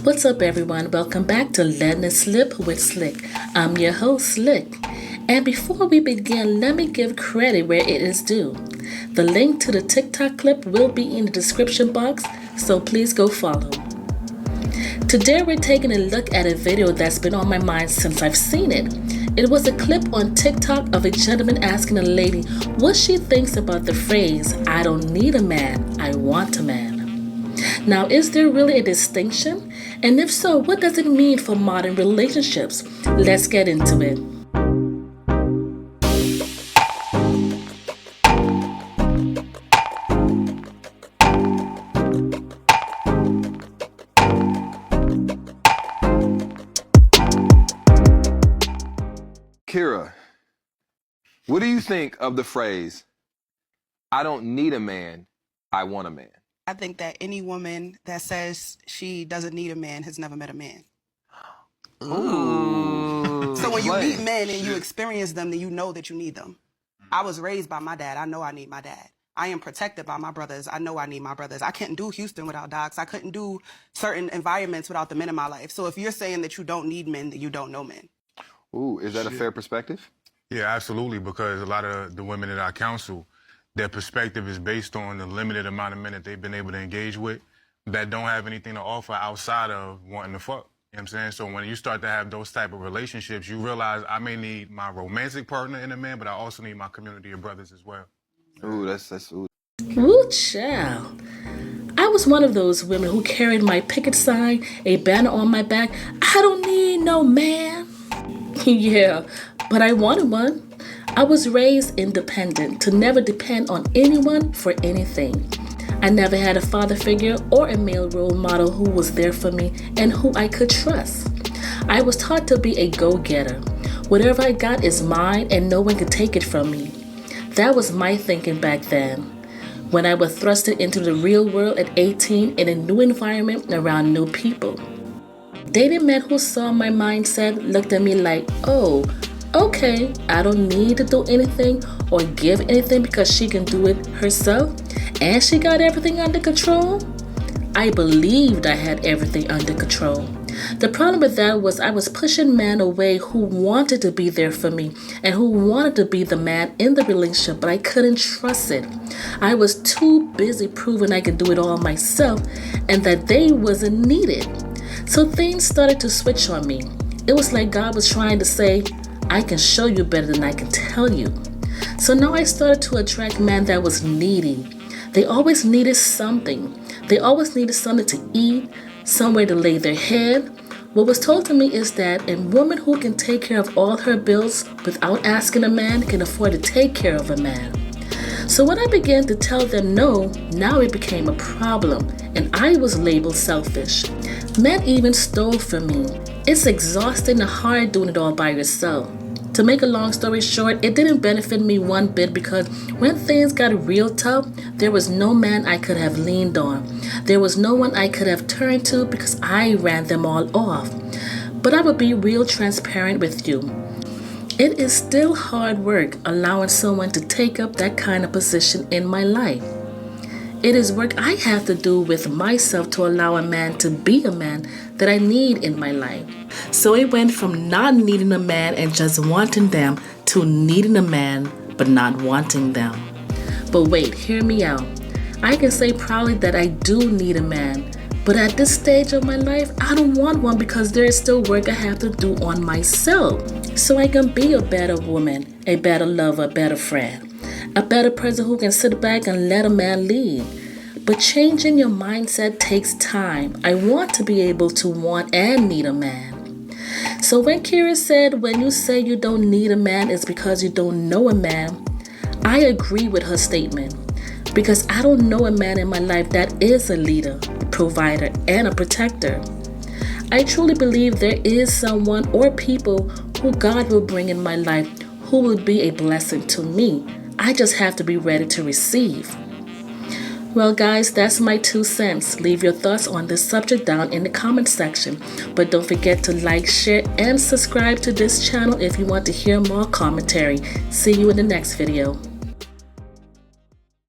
What's up, everyone? Welcome back to Letting It Slip with Slick. I'm your host, Slick. And before we begin, let me give credit where it is due. The link to the TikTok clip will be in the description box, so please go follow. Today we're taking a look at a video that's been on my mind since I've seen it. It was a clip on TikTok of a gentleman asking a lady what she thinks about the phrase, "I don't need a man, I want a man." Now, is there really a distinction? And if so, what does it mean for modern relationships? Let's get into it. Kira, what do you think of the phrase, "I don't need a man, I want a man"? I think that any woman that says she doesn't need a man has never met a man. Ooh. So when you meet men and you experience them, then you know that you need them. I was raised by my dad. I know I need my dad. I am protected by my brothers. I know I need my brothers. I couldn't do Houston without docs. I couldn't do certain environments without the men in my life. So if you're saying that you don't need men, then you don't know men. Ooh, is that a fair perspective? Yeah, absolutely, because a lot of the women that I counsel, their perspective is based on the limited amount of men that they've been able to engage with that don't have anything to offer outside of wanting to fuck. You know what I'm saying? So when you start to have those type of relationships, you realize I may need my romantic partner in a man, but I also need my community of brothers as well. Ooh, that's ooh. Ooh, child. I was one of those women who carried my picket sign, a banner on my back. I don't need no man. Yeah, but I wanted one. I was raised independent to never depend on anyone for anything. I never had a father figure or a male role model who was there for me and who I could trust. I was taught to be a go-getter. Whatever I got is mine and no one could take it from me. That was my thinking back then. When I was thrusted into the real world at 18 in a new environment around new people. Dating men who saw my mindset looked at me like, oh, okay, I don't need to do anything or give anything because she can do it herself and she got everything under control. I believed I had everything under control. The problem with that was I was pushing men away who wanted to be there for me and who wanted to be the man in the relationship, but I couldn't trust it. I was too busy proving I could do it all myself and that they wasn't needed. So things started to switch on me. It was like God was trying to say, I can show you better than I can tell you. So now I started to attract men that was needy. They always needed something. They always needed something to eat, somewhere to lay their head. What was told to me is that a woman who can take care of all her bills without asking a man can afford to take care of a man. So when I began to tell them no, now it became a problem, and I was labeled selfish. Men even stole from me. It's exhausting and hard doing it all by yourself. To make a long story short, it didn't benefit me one bit because when things got real tough, there was no man I could have leaned on. There was no one I could have turned to because I ran them all off. But I would be real transparent with you. It is still hard work allowing someone to take up that kind of position in my life. It is work I have to do with myself to allow a man to be a man that I need in my life. So it went from not needing a man and just wanting them to needing a man but not wanting them. But wait, hear me out. I can say proudly that I do need a man, but at this stage of my life, I don't want one because there is still work I have to do on myself. So I can be a better woman, a better lover, a better friend. A better person who can sit back and let a man lead. But changing your mindset takes time. I want to be able to want and need a man. So when Kira said, when you say you don't need a man, it's because you don't know a man, I agree with her statement. Because I don't know a man in my life that is a leader, provider, and a protector. I truly believe there is someone or people who God will bring in my life who will be a blessing to me. I just have to be ready to receive. Well, guys, that's my 2 cents. Leave your thoughts on this subject down in the comment section. But don't forget to like, share, and subscribe to this channel if you want to hear more commentary. See you in the next video.